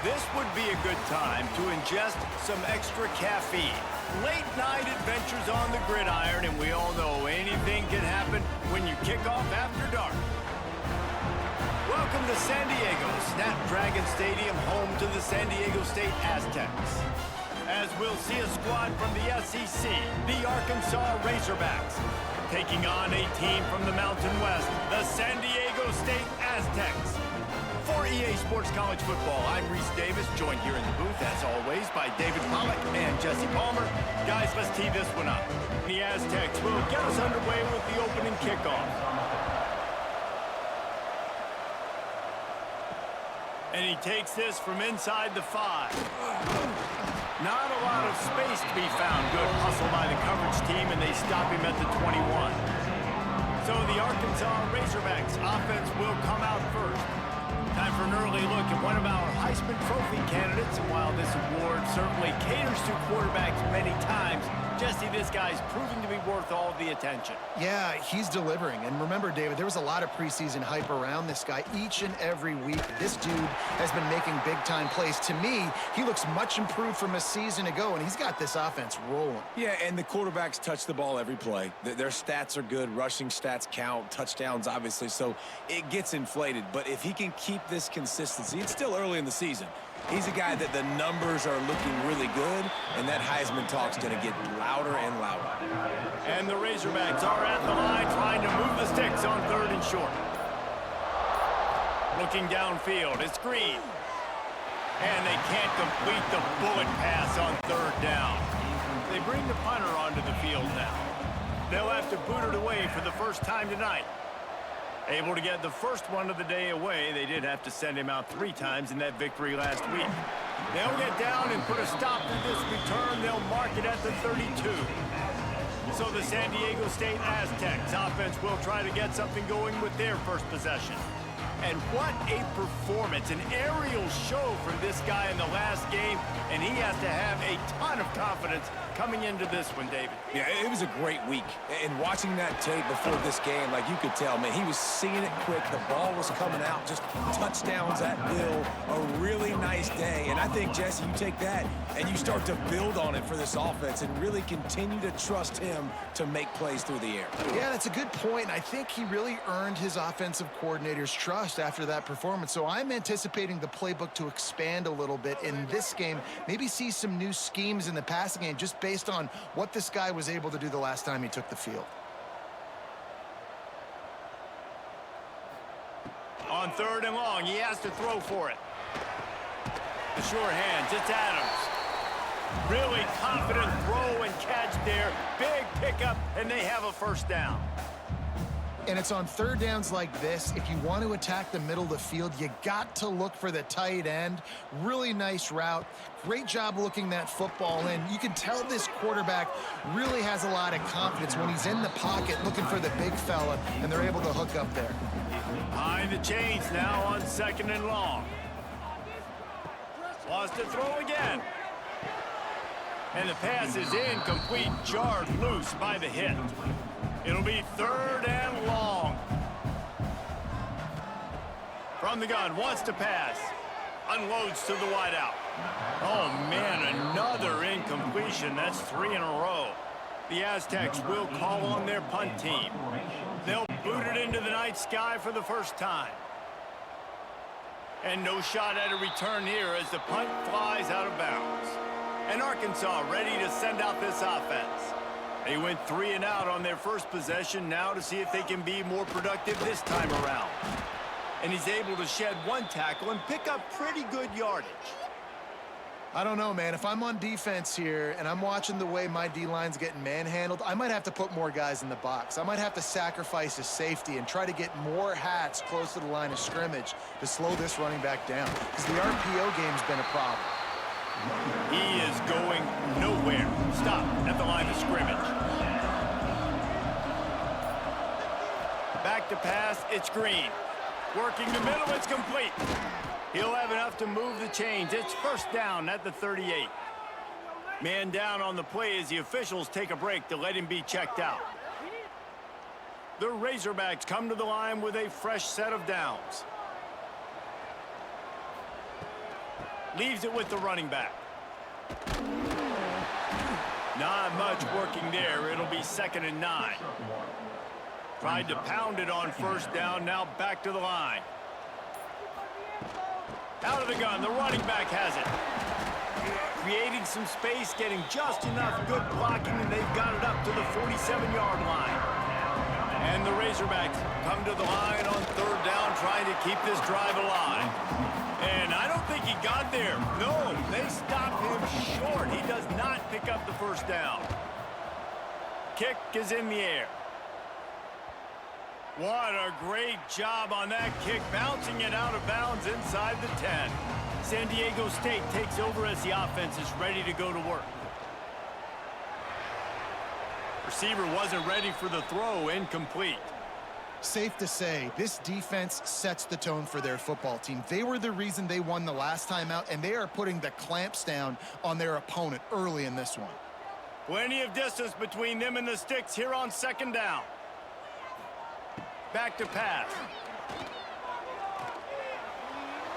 This would be a good time to ingest some extra caffeine. Late night adventures on the gridiron, and we all know anything can happen when you kick off after dark. Welcome to San Diego, Snapdragon Stadium, home to the San Diego State Aztecs. As we'll see a squad from the SEC, the Arkansas Razorbacks, taking on a team from the Mountain West, the San Diego State Aztecs. For EA Sports College Football, I'm Reese Davis, joined here in the booth, as always, by David Pollack and Jesse Palmer. Guys, let's tee this one up. The Aztecs will get us underway with the opening kickoff. And he takes this from inside the 5. Not a lot of space to be found. Good hustle by the coverage team, and they stop him at the 21. So the Arkansas Razorbacks offense will come out first. Time for an early look at one of our Heisman Trophy candidates. And while this award certainly caters to quarterbacks many times, Jesse, this guy's proving to be worth all the attention. Yeah, he's delivering. And remember, David, there was a lot of preseason hype around this guy each and every week. This dude has been making big-time plays. To me, he looks much improved from a season ago, and he's got this offense rolling. Yeah, and the quarterbacks touch the ball every play. Their stats are good. Rushing stats count. Touchdowns, obviously, so it gets inflated. But if he can keep this consistency, it's still early in the season. He's a guy that the numbers are looking really good, and that Heisman talk's going to get louder and louder. And the Razorbacks are at the line trying to move the sticks on 3rd and short. Looking downfield, it's Green. And they can't complete the bullet pass on 3rd down. They bring the punter onto the field now. They'll have to boot it away for the first time tonight. Able to get the first one of the day away. They did have to send him out 3 times in that victory last week. They'll get down and put a stop to this return. They'll mark it at the 32. So the San Diego State Aztecs offense will try to get something going with their first possession. And what a performance, an aerial show from this guy in the last game, and he has to have a ton of confidence coming into this one, David. Yeah, it was a great week. And watching that tape before this game, like, you could tell, man, he was seeing it quick. The ball was coming out, just touchdowns at will. A really nice day. And I think, Jesse, you take that and you start to build on it for this offense and really continue to trust him to make plays through the air. Yeah, that's a good point. And I think he really earned his offensive coordinator's trust after that performance. So I'm anticipating the playbook to expand a little bit in this game. Maybe see some new schemes in the passing game just based on what this guy was able to do the last time he took the field. On 3rd and long, he has to throw for it. The sure hands, it's Adams. Really confident throw and catch there. Big pickup, and they have a first down. And it's on 3rd downs like this. If you want to attack the middle of the field, you got to look for the tight end. Really nice route. Great job looking that football in. You can tell this quarterback really has a lot of confidence when he's in the pocket looking for the big fella, and they're able to hook up there. Behind the chains now on 2nd and long. Wants to throw again. And the pass is incomplete, jarred loose by the hit. It'll be 3rd and long. From the gun, wants to pass. Unloads to the wideout. Oh, man, another incompletion. That's 3 in a row. The Aztecs will call on their punt team. They'll boot it into the night sky for the first time. And no shot at a return here as the punt flies out of bounds. And Arkansas ready to send out this offense. They went 3 and out on their first possession, now to see if they can be more productive this time around. And he's able to shed 1 tackle and pick up pretty good yardage. I don't know, man. If I'm on defense here and I'm watching the way my D-line's getting manhandled, I might have to put more guys in the box. I might have to sacrifice his safety and try to get more hats close to the line of scrimmage to slow this running back down, because the RPO game's been a problem. He is going nowhere. Stop at the line of scrimmage. Back to pass, it's Green. Working the middle, it's complete. He'll have enough to move the chains. It's 1st down at the 38. Man down on the play as the officials take a break to let him be checked out. The Razorbacks come to the line with a fresh set of downs. Leaves it with the running back. Not much working there. It'll be 2nd and 9. Tried to pound it on 1st down. Now back to the line. Out of the gun. The running back has it. Creating some space, getting just enough good blocking, and they've got it up to the 47-yard line. And the Razorbacks come to the line on 3rd down, trying to keep this drive alive. And I don't think he got there. No, they stopped him short. He does not pick up the 1st down. Kick is in the air. What a great job on that kick, bouncing it out of bounds inside the 10. San Diego State takes over as the offense is ready to go to work. Receiver wasn't ready for the throw, incomplete. Safe to say, this defense sets the tone for their football team. They were the reason they won the last time out, and they are putting the clamps down on their opponent early in this one. Plenty of distance between them and the sticks here on 2nd down. Back to pass.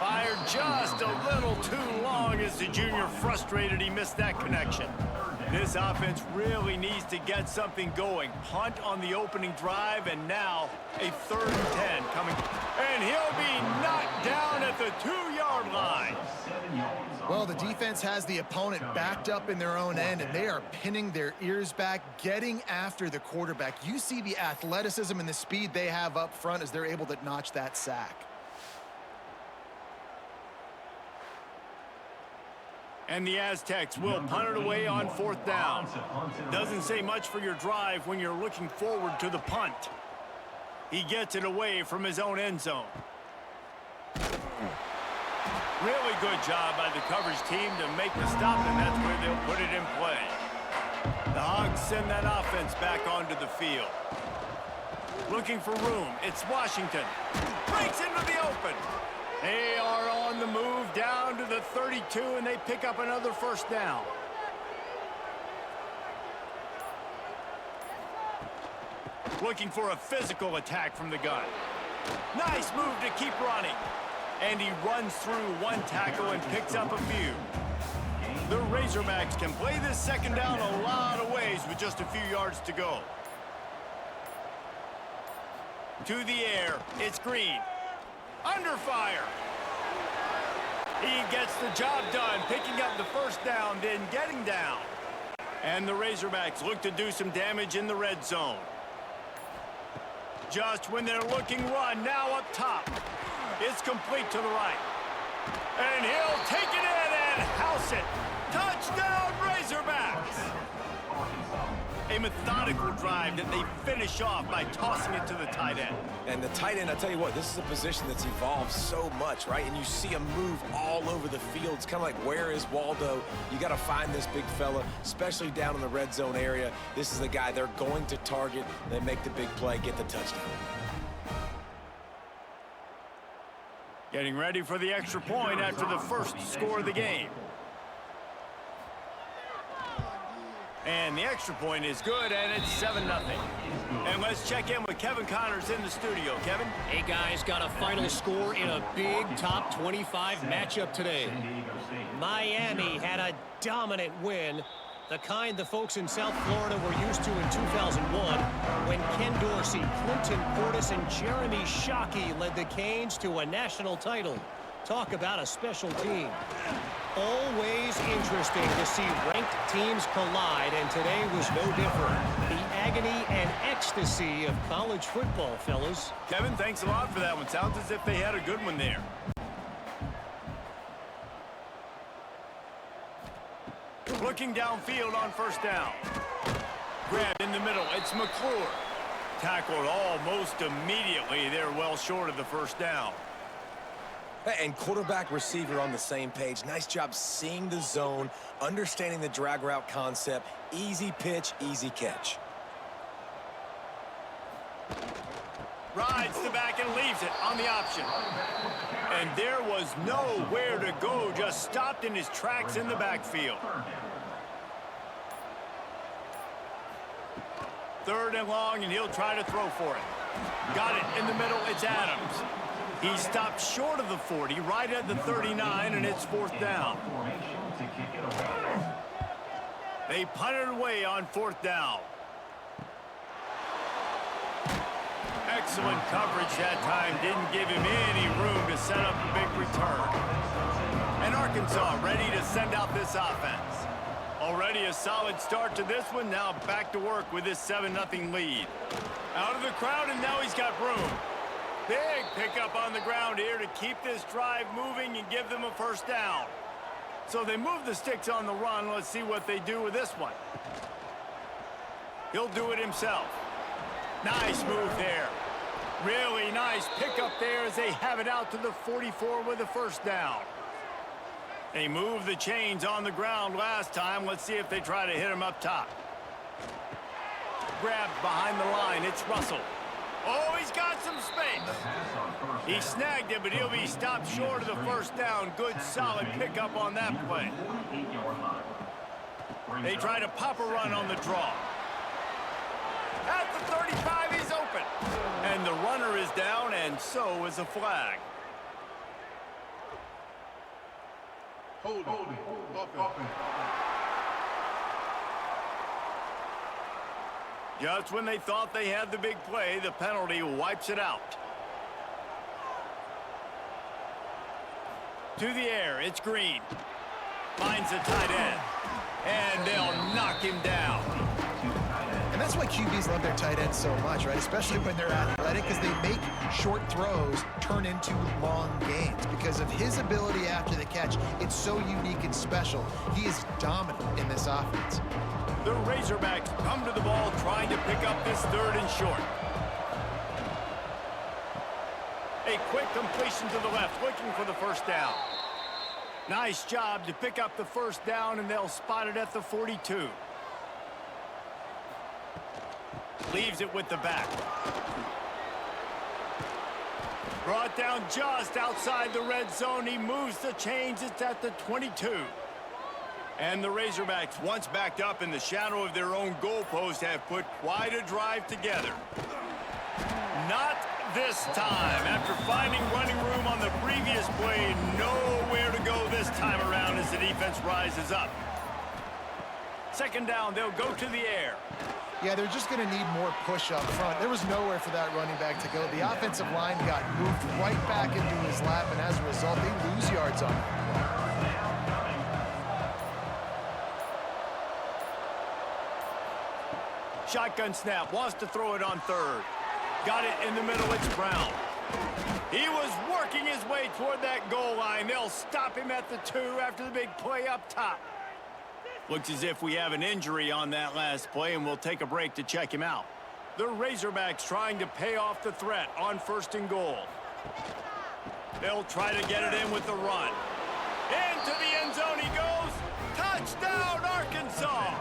Fired just a little too long as the junior frustrated he missed that connection. This offense really needs to get something going. Punt on the opening drive, and now a 3rd and 10 coming. And he'll be knocked down at the 2-yard line. Well, the defense has the opponent backed up in their own end, and they are pinning their ears back, getting after the quarterback. You see the athleticism and the speed they have up front as they're able to notch that sack. And the Aztecs will punt it away on 4th down. Doesn't say much for your drive when you're looking forward to the punt. He gets it away from his own end zone. Really good job by the coverage team to make the stop, and that's where they'll put it in play. The Hogs send that offense back onto the field. Looking for room. It's Washington. Breaks into the open. They are on the move down to the 32, and they pick up another 1st down. Looking for a physical attack from the gun. Nice move to keep running. And he runs through one tackle and picks up a few. The Razorbacks can play this 2nd down a lot of ways with just a few yards to go. To the air, it's Green. Under fire. He gets the job done, picking up the 1st down, then getting down. And the Razorbacks look to do some damage in the red zone. Just when they're looking run, now up top. It's complete to the right. And he'll take it in and house it. Touchdown, Razorbacks! A methodical drive that they finish off by tossing it to the tight end. And the tight end, I tell you what, this is a position that's evolved so much, right? And you see him move all over the field. It's kind of like, where is Waldo? You got to find this big fella, especially down in the red zone area. This is the guy they're going to target. They make the big play, get the touchdown. Getting ready for the extra point after the 1st score of the game. And the extra point is good, and it's 7-0. And let's check in with Kevin Connors in the studio. Kevin? Hey, guys, got a final score in a big top 25 matchup today. Miami had a dominant win, the kind the folks in South Florida were used to in 2001 when Ken Dorsey, Clinton Portis, and Jeremy Shockey led the Canes to a national title. Talk about a special team. Always interesting to see ranked teams collide, and today was no different. The agony and ecstasy of college football, fellas. Kevin, thanks a lot for that one. Sounds as if they had a good one there. Looking downfield on 1st down. Grabbed in the middle. It's McClure. Tackled almost immediately. They're well short of the 1st down. And quarterback receiver on the same page. Nice job seeing the zone, understanding the drag route concept. Easy pitch, easy catch. Rides the back and leaves it on the option. And there was nowhere to go, just stopped in his tracks in the backfield. 3rd and long, and he'll try to throw for it. Got it in the middle, it's Adams. He stopped short of the 40, right at the 39, and it's 4th down. They punted away on 4th down. Excellent coverage that time. Didn't give him any room to set up a big return. And Arkansas ready to send out this offense. Already a solid start to this one. Now back to work with this 7-0 lead. Out of the crowd, and now he's got room. Big pickup on the ground here to keep this drive moving and give them a 1st down. So they move the sticks on the run. Let's see what they do with this one. He'll do it himself. Nice move there. Really nice pickup there as they have it out to the 44 with a 1st down. They moved the chains on the ground last time. Let's see if they try to hit him up top. Grabbed behind the line. It's Russell. Oh, he's got some space. He snagged it, but he'll be stopped short of the 1st down. Good, solid pickup on that play. They try to pop a run on the draw. At the 35, he's open. And the runner is down, and so is a flag. Holding. Just when they thought they had the big play, the penalty wipes it out. To the air, it's Green. Finds the tight end. And they'll knock him down. And that's why QBs love their tight ends so much, right? Especially when they're athletic, because they make short throws turn into long gains. Because of his ability after the catch, it's so unique and special. He is dominant in this offense. The Razorbacks come to the ball trying to pick up this 3rd and short. A quick completion to the left, looking for the 1st down. Nice job to pick up the 1st down, and they'll spot it at the 42. Leaves it with the back. Brought down just outside the red zone. He moves the chains. It's at the 22. And the Razorbacks, once backed up in the shadow of their own goalpost, have put quite a drive together. Not this time. After finding running room on the previous play, nowhere to go this time around as the defense rises up. 2nd down, they'll go to the air. Yeah, they're just going to need more push up front. There was nowhere for that running back to go. The offensive line got moved right back into his lap, and as a result, they lose yards on it. Shotgun snap, wants to throw it on 3rd. Got it in the middle, it's Brown. He was working his way toward that goal line. They'll stop him at the 2 after the big play up top. Looks as if we have an injury on that last play, and we'll take a break to check him out. The Razorbacks trying to pay off the threat on 1st and goal. They'll try to get it in with the run. Into the end zone he goes. Touchdown, Arkansas!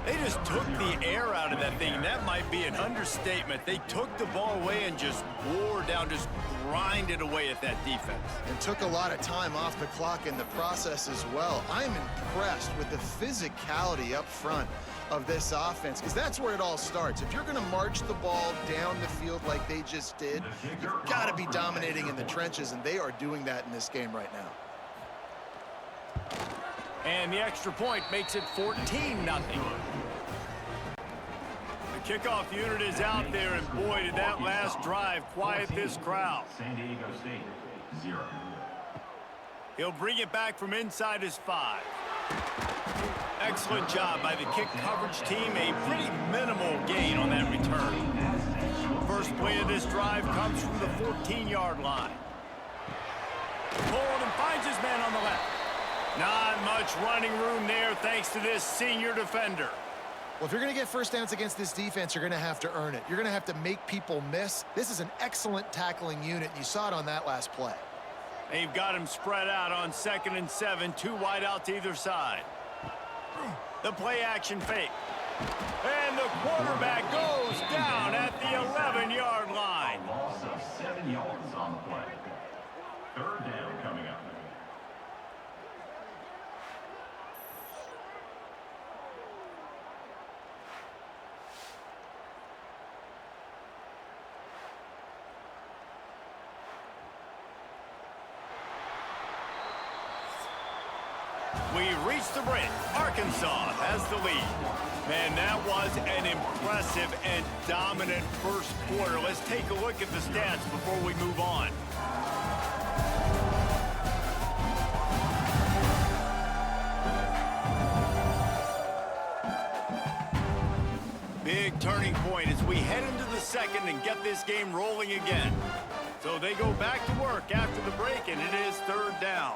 They just took the air out of that thing. That might be an understatement. They took the ball away and just wore down, just grinded away at that defense. And took a lot of time off the clock in the process as well. I'm impressed with the physicality up front of this offense, because that's where it all starts. If you're going to march the ball down the field like they just did, you've got to be dominating in the trenches, and they are doing that in this game right now. And the extra point makes it 14-0. The kickoff unit is out there, and boy, did that last drive quiet this crowd. San Diego State, 0. He'll bring it back from inside his 5. Excellent job by the kick coverage team. A pretty minimal gain on that return. First play of this drive comes from the 14-yard line. Pulling and finds his man on the left. Not much running room there thanks to this senior defender. Well, if you're going to get first downs against this defense, you're going to have to earn it. You're going to have to make people miss. This is an excellent tackling unit. You saw it on that last play. They've got him spread out on 2nd and 7, 2 wide out to either side. The play action fake. And the quarterback goes down at the 11-yard line. A loss of 7 yards on the play. 3rd down coming up. We reached the break. Arkansas has the lead. Man, that was an impressive and dominant first quarter. Let's take a look at the stats before we move on. Big turning point as we head into the second and get this game rolling again. So they go back to work after the break, and it is third down.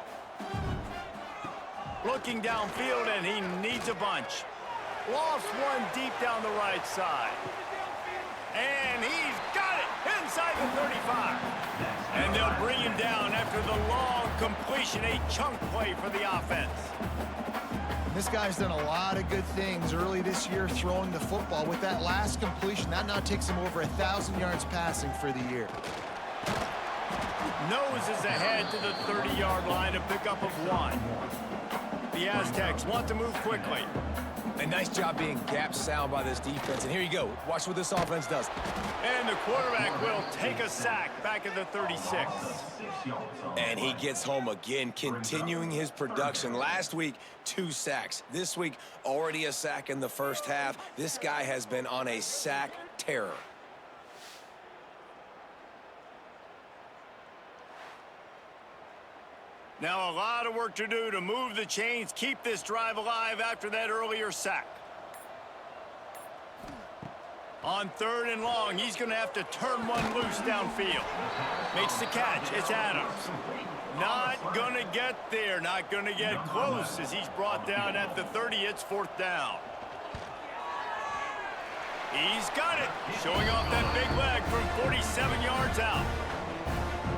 Looking downfield, and he needs a bunch. Lost one deep down the right side. And he's got it inside the 35. And they'll bring him down after the long completion, a chunk play for the offense. This guy's done a lot of good things early this year throwing the football. With that last completion, that now takes him over 1,000 yards passing for the year. Noses ahead to the 30-yard line, a pickup of 1. The Aztecs want to move quickly. A nice job being gap sound by this defense. And here you go. Watch what this offense does. And the quarterback will take a sack back at the 36. And he gets home again, continuing his production. Last week, 2 sacks. This week, already a sack in the first half. This guy has been on a sack terror. Now a lot of work to do to move the chains, keep this drive alive after that earlier sack. On 3rd and long, he's going to have to turn one loose downfield. Makes the catch. It's Adams. Not going to get there. Not going to get close as he's brought down at the 30. It's 4th down. He's got it. Showing off that big leg from 47 yards out.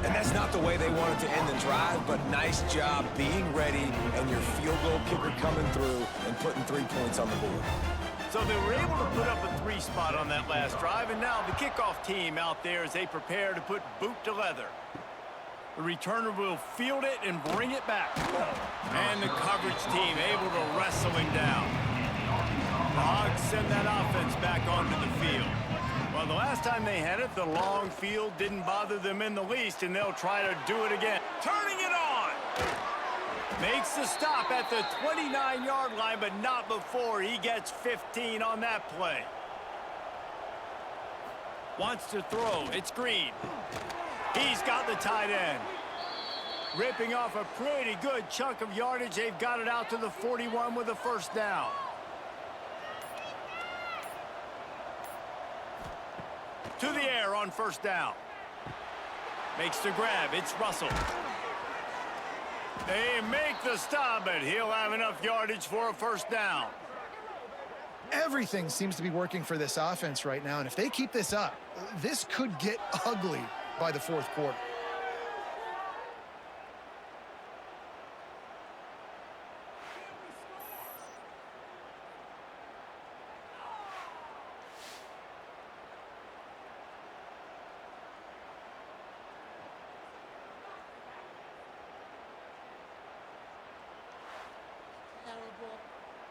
And that's not the way they wanted to end the drive, but nice job being ready and your field goal kicker coming through and putting 3 points on the board. So they were able to put up a 3 spot on that last drive, and now the kickoff team out there as they prepare to put boot to leather. The returner will field it and bring it back. And the coverage team able to wrestle him down. The Hogs send that offense back onto the field. Well, the last time they had it, the long field didn't bother them in the least, and they'll try to do it again. Turning it on! Makes the stop at the 29-yard line, but not before he gets 15 on that play. Wants to throw. It's Green. He's got the tight end. Ripping off a pretty good chunk of yardage. They've got it out to the 41 with a 1st down. To the air on 1st down. Makes the grab. It's Russell. They make the stop, but he'll have enough yardage for a 1st down. Everything seems to be working for this offense right now, and if they keep this up, this could get ugly by the 4th quarter.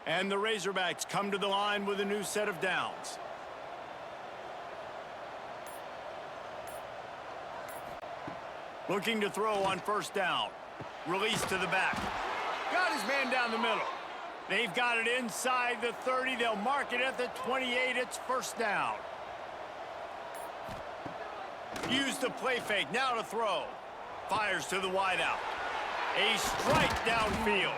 And the Razorbacks come to the line with a new set of downs. Looking to throw on 1st down. Release to the back. Got his man down the middle. They've got it inside the 30. They'll mark it at the 28. It's 1st down. Use the play fake. Now to throw. Fires to the wideout. A strike downfield.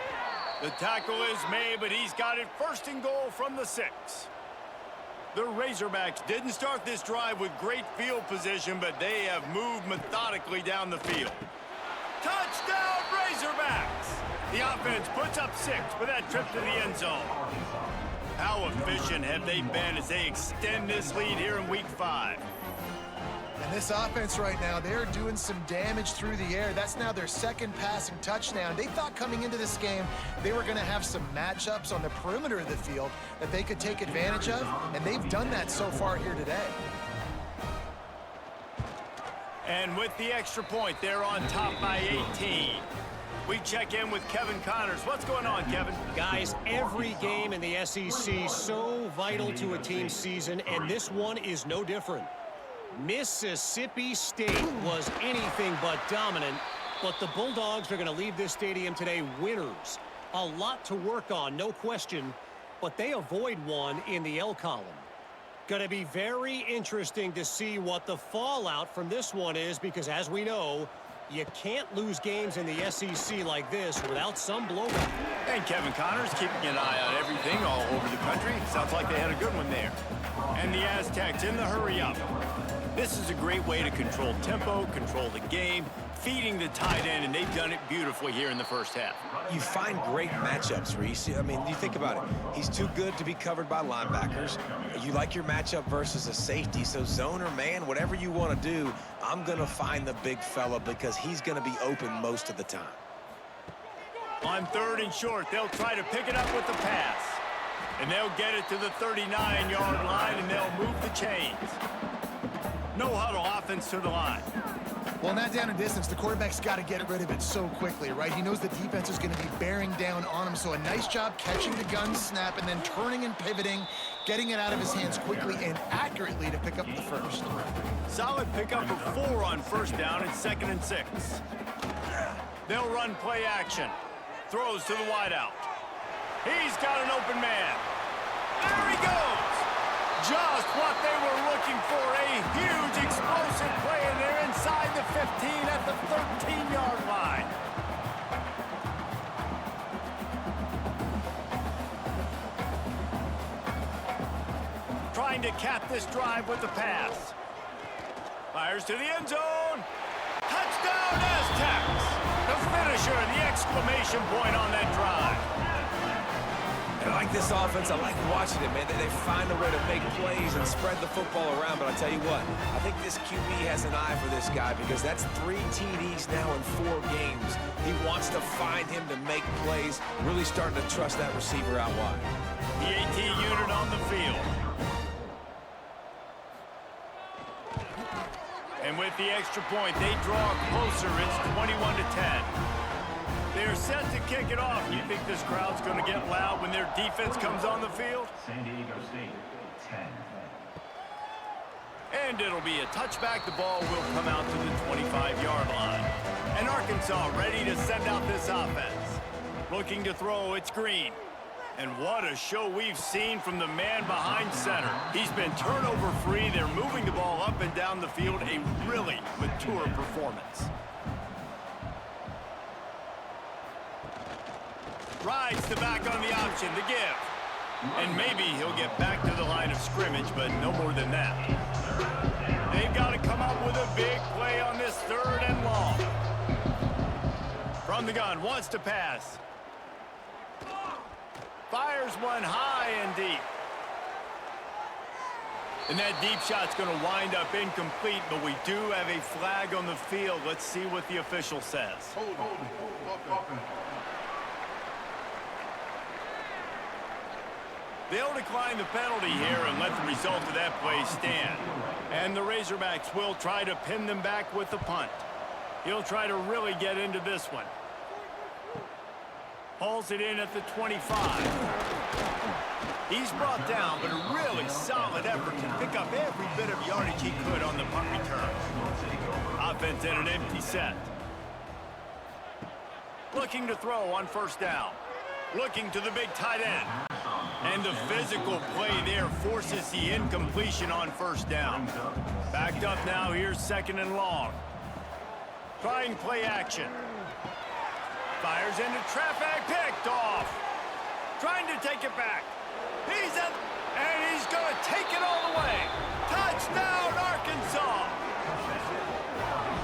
The tackle is made, but he's got it 1st and goal from the 6. The Razorbacks didn't start this drive with great field position, but they have moved methodically down the field. Touchdown, Razorbacks! The offense puts up 6 with that trip to the end zone. How efficient have they been as they extend this lead here in Week 5? And this offense right now, they're doing some damage through the air. That's now their 2nd passing touchdown. They thought coming into this game they were going to have some matchups on the perimeter of the field that they could take advantage of, and they've done that so far here today. And with the extra point, they're on top by 18. We check in with Kevin Connors. What's going on, Kevin? Guys, every game in the SEC so vital to a team's season, and this one is no different. Mississippi State was anything but dominant, but the Bulldogs are going to leave this stadium today winners. A lot to work on, no question, but they avoid one in the L column. Going to be very interesting to see what the fallout from this one is, because as we know, you can't lose games in the SEC like this without some blowback. And Kevin Connors keeping an eye on everything all over the country. Sounds like they had a good one there. And the Aztecs in the hurry up. This is a great way to control tempo, control the game, feeding the tight end, and they've done it beautifully here in the first half. You find great matchups, Reese. I mean, you think about it. He's too good to be covered by linebackers. You like your matchup versus a safety, so zone or man, whatever you want to do, I'm going to find the big fella because he's going to be open most of the time. On 3rd and short, they'll try to pick it up with the pass. And they'll get it to the 39-yard line, and they'll move the chains. No huddle offense to the line. Well, not down in distance, the quarterback's got to get rid of it so quickly, right? He knows the defense is going to be bearing down on him, so a nice job catching the gun snap and then turning and pivoting, getting it out of his hands quickly and accurately to pick up the first. Solid pickup of 4 on 1st down and 2nd and 6. They'll run play action. Throws to the wideout. He's got an open man. There he goes. Just what they were looking for. A huge explosive play, and they're inside the 15 at the 13-yard line. Trying to cap this drive with the pass. Fires to the end zone. Touchdown, Aztecs. The finisher, the exclamation point on that drive. I like this offense. I like watching it, man. They find a way to make plays and spread the football around. But I tell you what, I think this QB has an eye for this guy because that's 3 TDs now in 4 games. He wants to find him to make plays, really starting to trust that receiver out wide. The AT unit on the field. And with the extra point, they draw closer. It's 21-10. They're set to kick it off. You think this crowd's going to get loud when their defense comes on the field? San Diego State, 10. And it'll be a touchback. The ball will come out to the 25-yard line. And Arkansas ready to send out this offense. Looking to throw, it's Green. And what a show we've seen from the man behind center. He's been turnover-free. They're moving the ball up and down the field. A really mature performance. Rides the back on the option to give. And maybe he'll get back to the line of scrimmage, but no more than that. They've got to come up with a big play on this 3rd and long. From the gun, wants to pass. Fires one high and deep. And that deep shot's going to wind up incomplete, but we do have a flag on the field. Let's see what the official says. They'll decline the penalty here and let the result of that play stand. And the Razorbacks will try to pin them back with the punt. He'll try to really get into this one. Hauls it in at the 25. He's brought down, but a really solid effort to pick up every bit of yardage he could on the punt return. Offense in an empty set. Looking to throw on 1st down. Looking to the big tight end. And the physical play there forces the incompletion on 1st down. Backed up now, here's 2nd and long. Trying play action. Fires into traffic, picked off. Trying to take it back. He's up, and he's going to take it all the way. Touchdown, Arkansas.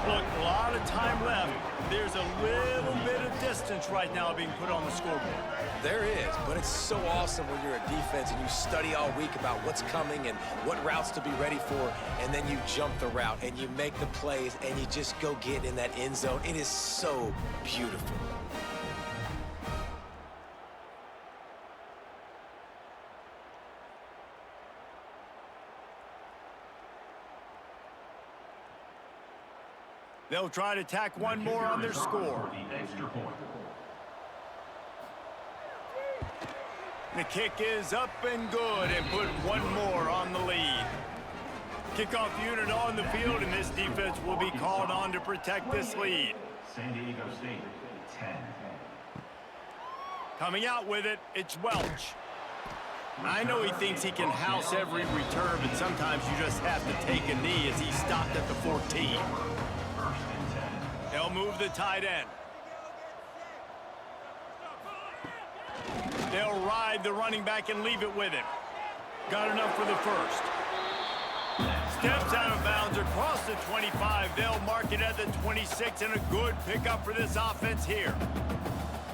Look, a lot of time left. There's a little bit of distance right now being put on the scoreboard. There is, but it's so awesome when you're a defense and you study all week about what's coming and what routes to be ready for, and then you jump the route and you make the plays and you just go get in that end zone. It is so beautiful. They'll try to tack one more on their score. The extra point. The kick is up and good, and put one more on the lead. Kickoff unit on the field, and this defense will be called on to protect this lead. San Diego State, 10. Coming out with it, it's Welch. I know he thinks he can house every return, but sometimes you just have to take a knee as he stopped at the 14. They'll move the tight end. They'll ride the running back and leave it with him. Got enough for the first. Steps out of bounds across the 25. They'll mark it at the 26, and a good pickup for this offense here.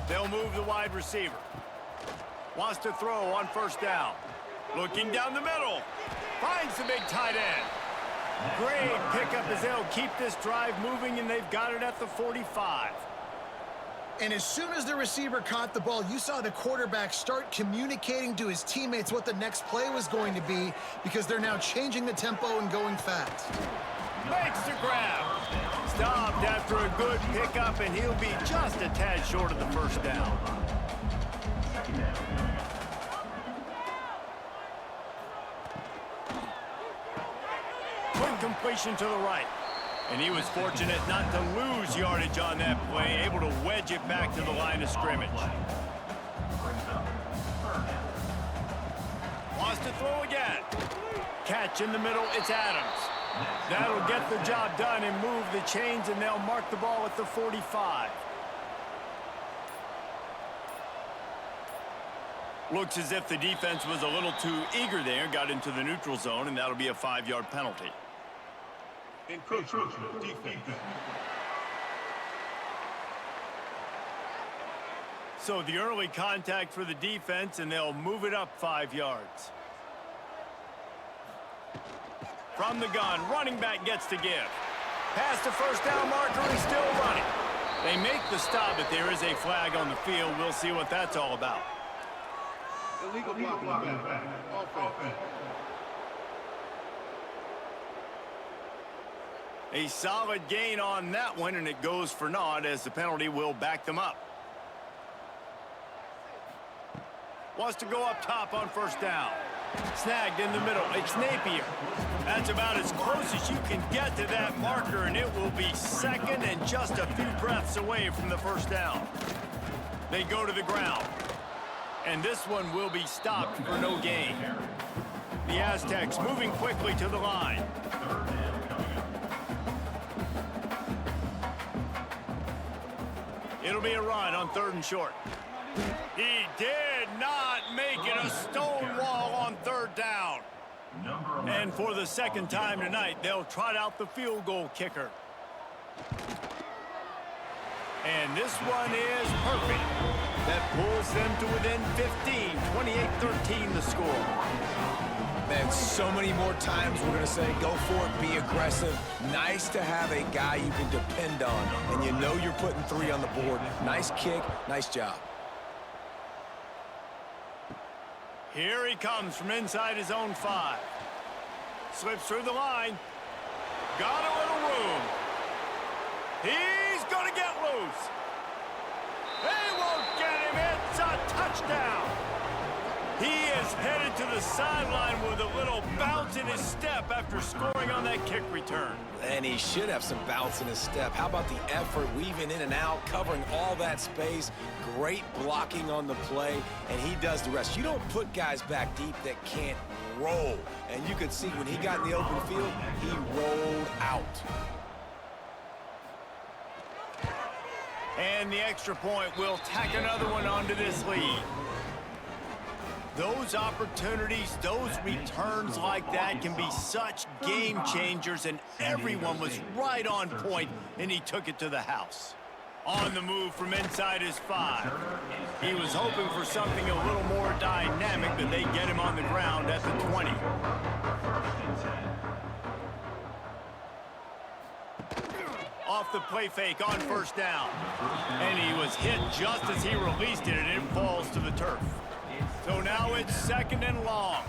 They'll move the wide receiver. Wants to throw on first down. Looking down the middle. Finds the big tight end. Great pickup as they'll keep this drive moving, and they've got it at the 45. And as soon as the receiver caught the ball, you saw the quarterback start communicating to his teammates what the next play was going to be, because they're now changing the tempo and going fast. Makes the grab. Stopped after a good pickup, and he'll be just a tad short of the first down. Quick completion to the right. And he was fortunate not to lose yardage on that play, able to wedge it back to the line of scrimmage. Wants to throw again. Catch in the middle, it's Adams. That'll get the job done and move the chains, and they'll mark the ball at the 45. Looks as if the defense was a little too eager there, got into the neutral zone, and that'll be a 5-yard penalty. Encroachment defense. So the early contact for the defense, and they'll move it up 5 yards. From the gun, running back gets to give. Past the first down marker and still running. They make the stop, but there is a flag on the field. We'll see what that's all about. Illegal blocking back. Offense. A solid gain on that one, and it goes for naught as the penalty will back them up. Wants to go up top on first down. Snagged in the middle. It's Napier. That's about as close as you can get to that marker, and it will be second and just a few breaths away from the first down. They go to the ground. And this one will be stopped for no gain. The Aztecs moving quickly to the line. It'll be a run on 3rd and short. He did not make it a stone wall on 3rd down. And for the second time tonight, they'll trot out the field goal kicker. And this one is perfect. That pulls them to within 15, 28-13 the score. Man, so many more times we're going to say, go for it, be aggressive. Nice to have a guy you can depend on, and you know you're putting 3 on the board. Nice kick, nice job. Here he comes from inside his own 5. Slips through the line. Got a little room. He's going to get loose. They won't get him. It's a touchdown. He is headed to the sideline with a little bounce in his step after scoring on that kick return. And he should have some bounce in his step. How about the effort, weaving in and out, covering all that space, great blocking on the play, and he does the rest. You don't put guys back deep that can't roll. And you could see when he got in the open field, he rolled out. And the extra point will tack another one onto this lead. Those opportunities, those returns like that can be such game changers, and everyone was right on point, and he took it to the house. On the move from inside his 5. He was hoping for something a little more dynamic, but they get him on the ground at the 20. Off the play fake on first down. And he was hit just as he released it, and it falls to the turf. So now it's 2nd and long.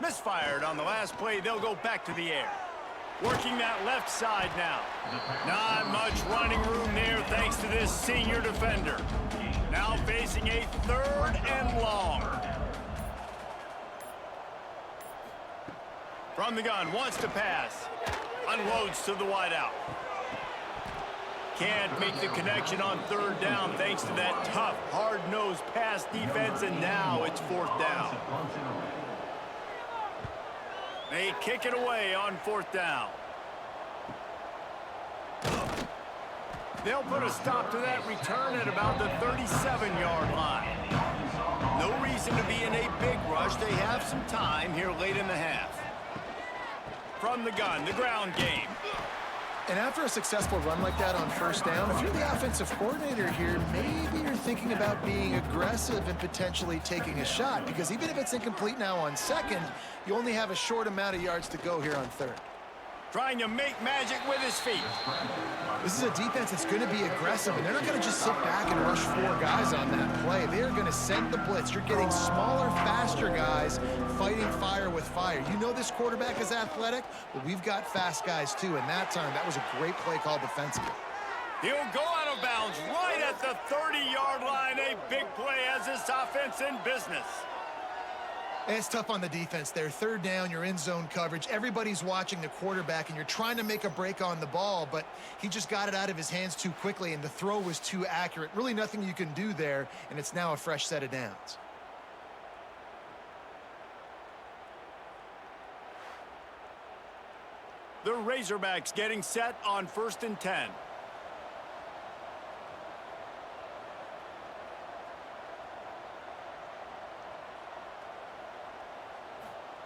Misfired on the last play. They'll go back to the air. Working that left side now. Not much running room there thanks to this senior defender. Now facing a 3rd and long. From the gun, wants to pass. Unloads to the wideout. Can't make the connection on third down thanks to that tough, hard-nosed pass defense, and now it's fourth down. They kick it away on fourth down. They'll put a stop to that return at about the 37-yard line. No reason to be in a big rush. They have some time here late in the half. From the gun, the ground game. And after a successful run like that on first down, if you're the offensive coordinator here, maybe you're thinking about being aggressive and potentially taking a shot, because even if it's incomplete now on second, you only have a short amount of yards to go here on third. Trying to make magic with his feet. This is a defense that's going to be aggressive, and they're not going to just sit back and rush 4 guys on that play. They are going to send the blitz. You're getting smaller, faster guys fighting fire with fire. You know this quarterback is athletic, but we've got fast guys too, and that time, that was a great play call defensively. He'll go out of bounds right at the 30-yard line. A big play as this offense in business. And it's tough on the defense there. Third down, you're in zone coverage. Everybody's watching the quarterback, and you're trying to make a break on the ball, but he just got it out of his hands too quickly, and the throw was too accurate. Really nothing you can do there, and it's now a fresh set of downs. The Razorbacks getting set on 1st and 10.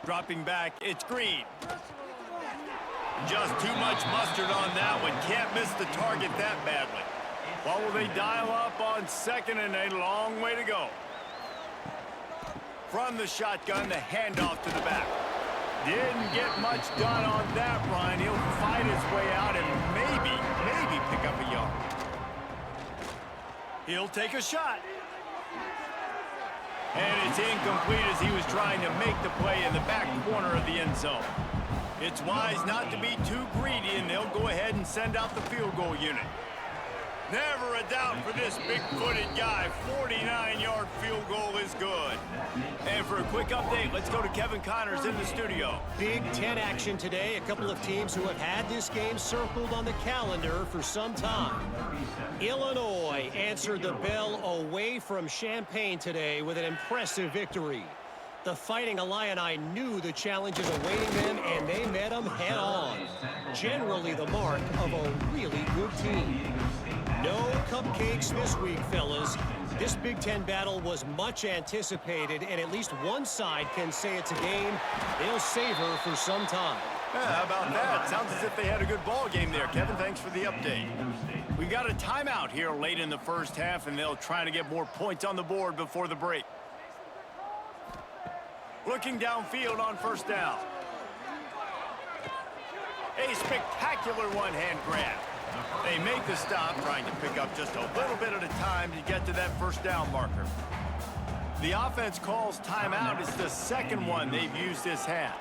Dropping back, it's Green. Just too much mustard on that one. Can't miss the target that badly. What will they dial up on second, and a long way to go? From the shotgun, the handoff to the back. Didn't get much done on that run. He'll fight his way out and maybe pick up a yard. He'll take a shot. And it's incomplete as he was trying to make the play in the back corner of the end zone. It's wise not to be too greedy, and they'll go ahead and send out the field goal unit. Never a doubt for this big-footed guy. 49-yard field goal is good. And for a quick update, let's go to Kevin Connors in the studio. Big Ten action today. A couple of teams who have had this game circled on the calendar for some time. Illinois answered the bell away from Champaign today with an impressive victory. The Fighting Illini knew the challenges awaiting them, and they met them head-on. Generally the mark of a really good team. No cupcakes this week, fellas. This Big Ten battle was much anticipated, and at least one side can say it's a game they'll savor for some time. Yeah, how about that? Sounds as if they had a good ball game there. Kevin, thanks for the update. We got a timeout here late in the first half, and they'll try to get more points on the board before the break. Looking downfield on first down. A spectacular one-hand grab. They make the stop, trying to pick up just a little bit at a time to get to that first down marker. The offense calls timeout. It's the second one they've used this half.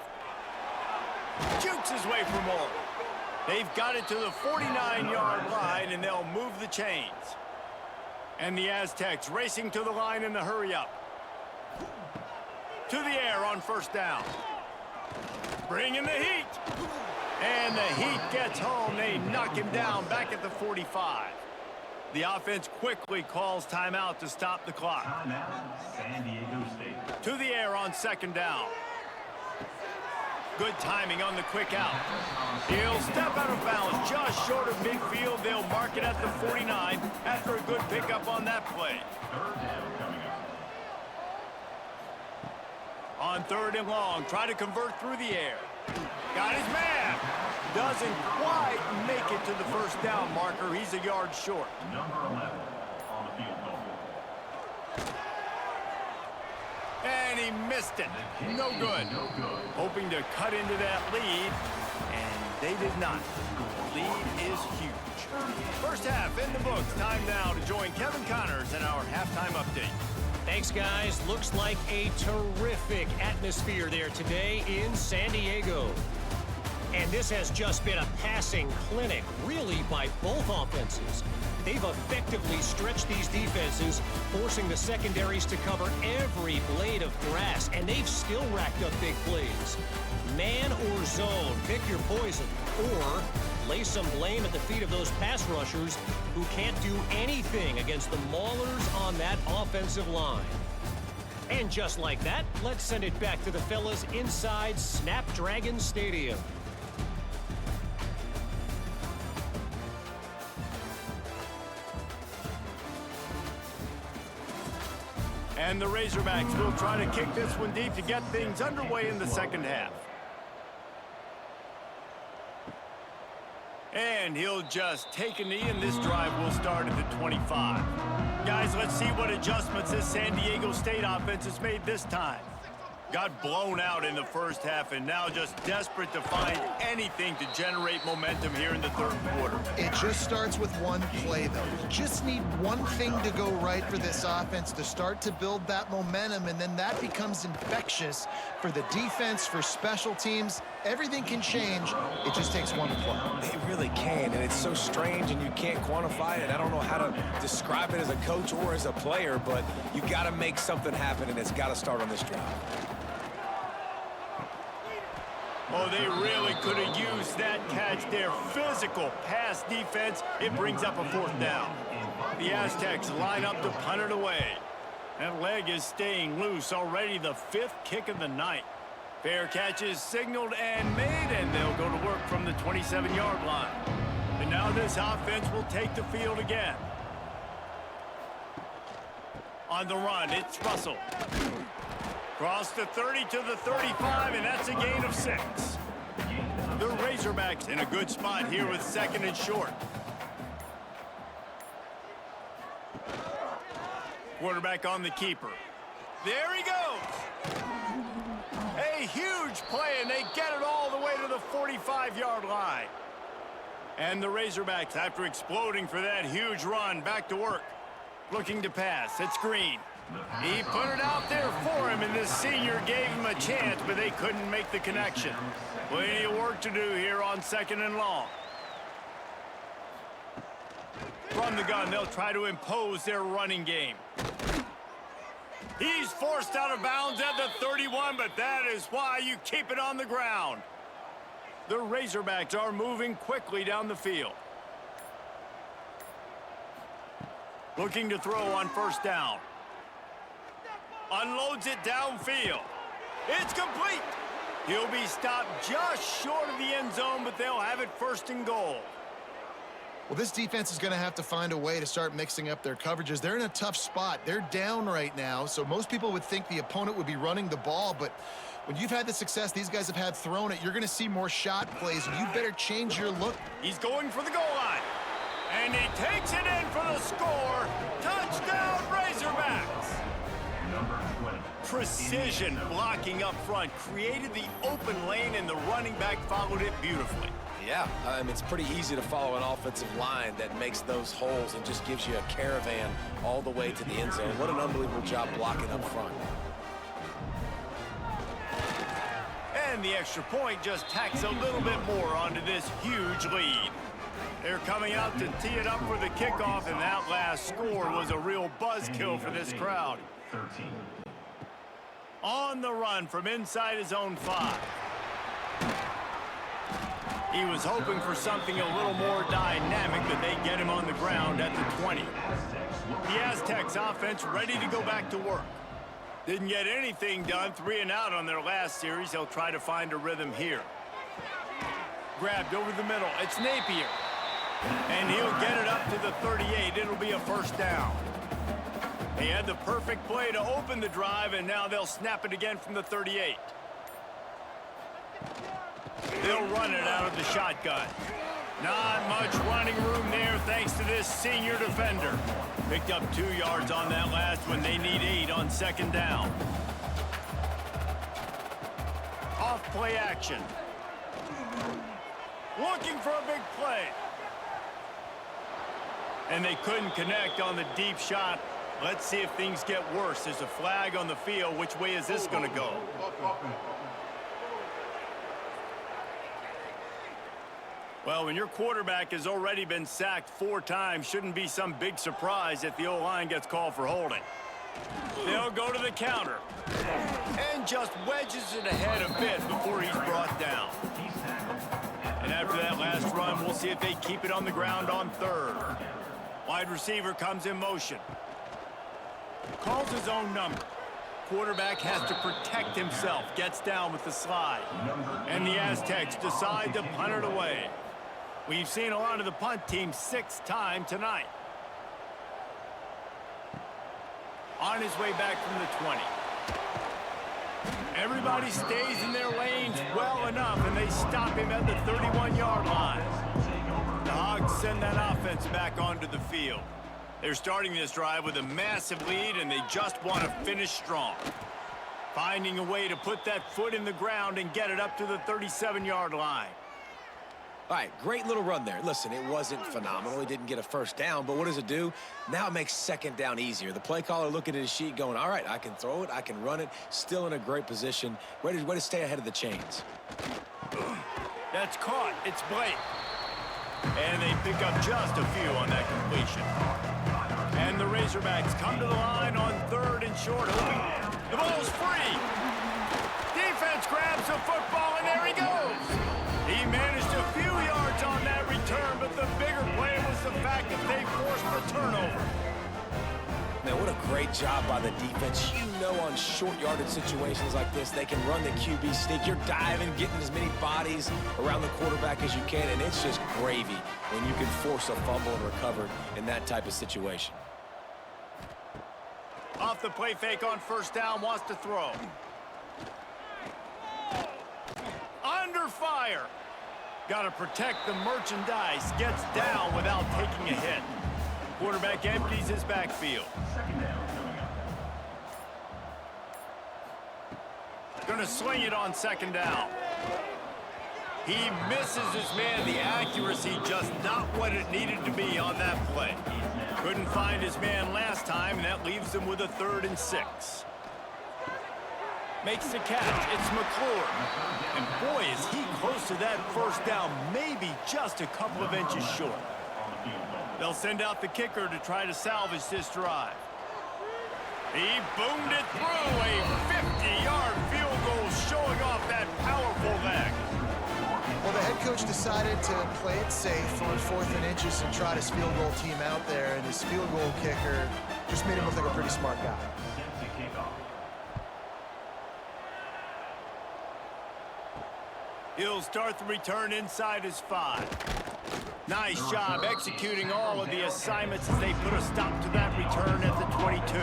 Jukes his way for more. They've got it to the 49-yard line, and they'll move the chains. And the Aztecs racing to the line in the hurry-up. To the air on first down. Bringing the heat. And the Heat gets home. They knock him down back at the 45. The offense quickly calls timeout to stop the clock. San Diego State. To the air on second down. Good timing on the quick out. He'll step out of bounds just short of midfield. They'll mark it at the 49 after a good pickup on that play. Third down coming up. On third and long, try to convert through the air. Got his man. Doesn't quite make it to the first down marker. He's a yard short. Number 11 on the field goal. And he missed it. No good. Hoping to cut into that lead, and they did not. Lead is huge. First half in the books. Time now to join Kevin Connors in our halftime update. Thanks, guys. Looks like a terrific atmosphere there today in San Diego. And this has just been a passing clinic, really, by both offenses. They've effectively stretched these defenses, forcing the secondaries to cover every blade of grass, and they've still racked up big plays. Man or zone, pick your poison. Or lay some blame at the feet of those pass rushers who can't do anything against the maulers on that offensive line. And just like that, let's send it back to the fellas inside Snapdragon Stadium. And the Razorbacks will try to kick this one deep to get things underway in the second half. And he'll just take a knee, and this drive will start at the 25. Guys, let's see what adjustments this San Diego State offense has made this time. Got blown out in the first half, and now just desperate to find anything to generate momentum here in the third quarter. It just starts with one play, though. You just need one thing to go right for this offense to start to build that momentum, and then that becomes infectious for the defense, for special teams. Everything can change. It just takes one play. It really can, and it's so strange, and you can't quantify it. I don't know how to describe it as a coach or as a player, but you got to make something happen, and it's got to start on this drive. Oh, they really could have used that catch there. Physical pass defense. It brings up a fourth down. The Aztecs line up to punt it away. That leg is staying loose. Already the fifth kick of the night. Fair catch is signaled and made, and they'll go to work from the 27-yard line. And now this offense will take the field again. On the run, it's Russell. Cross the 30 to the 35, and that's a gain of 6. The Razorbacks in a good spot here with second and short. Quarterback on the keeper. There he goes. A huge play, and they get it all the way to the 45-yard line. And the Razorbacks, after exploding for that huge run, back to work. Looking to pass. It's Green. He put it out there for him, and this senior gave him a chance, but they couldn't make the connection. Plenty of work to do here on second and long. From the gun, they'll try to impose their running game. He's forced out of bounds at the 31, but that is why you keep it on the ground. The Razorbacks are moving quickly down the field. Looking to throw on first down. Unloads it downfield. It's complete. He'll be stopped just short of the end zone, but they'll have it first and goal. Well, this defense is going to have to find a way to start mixing up their coverages. They're in a tough spot. They're down right now, so most people would think the opponent would be running the ball, but when you've had the success these guys have had throwing it, you're going to see more shot plays, and you better change your look. He's going for the goal line, and he takes it in for the score. Touchdown, Razorbacks! Precision blocking up front created the open lane, and the running back followed it beautifully. Yeah, it's pretty easy to follow an offensive line that makes those holes and just gives you a caravan all the way to the end zone. What an unbelievable job blocking up front. And the extra point just tacks a little bit more onto this huge lead. They're coming out to tee it up for the kickoff, and that last score was a real buzzkill for this crowd. 13. On the run from inside his own 5. He was hoping for something a little more dynamic, but they get him on the ground at the 20. The Aztecs offense ready to go back to work. Didn't get anything done, 3 and out on their last series. They'll try to find a rhythm here. Grabbed over the middle. It's Napier. And he'll get it up to the 38. It'll be a first down. He had the perfect play to open the drive, and now they'll snap it again from the 38. They'll run it out of the shotgun. Not much running room there thanks to this senior defender. Picked up 2 yards on that last one. They need 8 on second down. Off play action. Looking for a big play. And they couldn't connect on the deep shot. Let's see if things get worse. There's a flag on the field. Which way is this going to go? Well, when your quarterback has already been sacked 4 times, shouldn't be some big surprise if the O-line gets called for holding. They'll go to the counter. And just wedges it ahead a bit before he's brought down. And after that last run, we'll see if they keep it on the ground on third. Wide receiver comes in motion. Calls his own number. Quarterback has to protect himself. Gets down with the slide. And the Aztecs decide to punt it away. We've seen a lot of the punt team 6 times tonight. On his way back from the 20. Everybody stays in their lanes well enough, and they stop him at the 31-yard line. The Hogs send that offense back onto the field. They're starting this drive with a massive lead, and they just want to finish strong. Finding a way to put that foot in the ground and get it up to the 37-yard line. All right, great little run there. Listen, it wasn't phenomenal. He didn't get a first down, but what does it do? Now it makes second down easier. The play caller looking at his sheet going, all right, I can throw it, I can run it, still in a great position. Way to stay ahead of the chains. That's caught. It's Blake. And they pick up just a few on that completion. And the Razorbacks come to the line on third and short. The ball's free. Defense grabs the football, and there he goes. He managed a few yards on that return, but the bigger play was the fact that they forced the turnover. Man, what a great job by the defense. You know, on short yardage situations like this, they can run the QB sneak. You're diving, getting as many bodies around the quarterback as you can, and it's just gravy when you can force a fumble and recover in that type of situation. Off the play fake on first down, wants to throw. Under fire. Got to protect the merchandise. Gets down without taking a hit. Quarterback empties his backfield. Going to sling it on second down. He misses his man. The accuracy just not what it needed to be on that play. Couldn't find his man last time, and that leaves him with a 3rd and 6. Makes the catch. It's McClure. And boy, is he close to that first down, maybe just a couple of inches short. They'll send out the kicker to try to salvage this drive. He boomed it through. A 50-yard field goal showing off that powerful leg. Well, the head coach decided to play it safe on 4th and inches and trot his field goal team out there, and his field goal kicker just made him look like a pretty smart guy. He'll start the return inside his 5. Nice job executing all of the assignments as they put a stop to that return at the 22.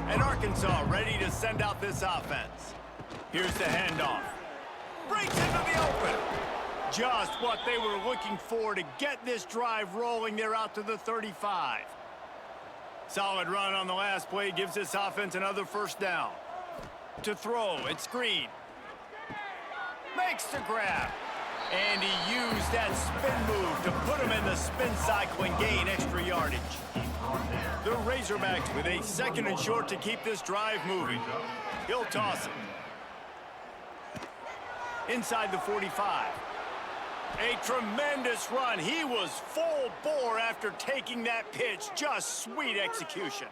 And Arkansas ready to send out this offense. Here's the handoff. Breaks into the open. Just what they were looking for to get this drive rolling. They're out to the 35. Solid run on the last play gives this offense another first down. To throw, it's Green. Makes the grab. And he used that spin move to put him in the spin cycle and gain extra yardage. The Razorbacks with a 2nd and short to keep this drive moving. He'll toss it. Inside the 45. A tremendous run. He was full bore after taking that pitch. Just sweet execution.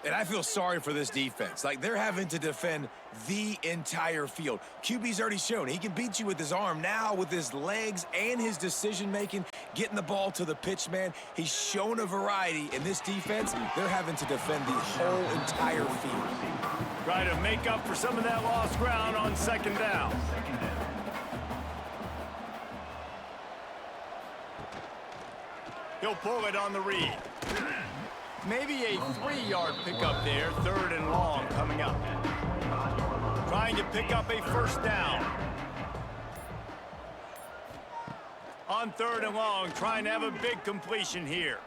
And I feel sorry for this defense. Like, they're having to defend the entire field. QB's already shown he can beat you with his arm. Now with his legs and his decision-making, getting the ball to the pitch man, he's shown a variety. In this defense, they're having to defend the whole entire field. Try to make up for some of that lost ground on 2nd down. He'll pull it on the read. Maybe a 3-yard pickup there, 3rd and long coming up. Trying to pick up a first down. On 3rd and long, trying to have a big completion here.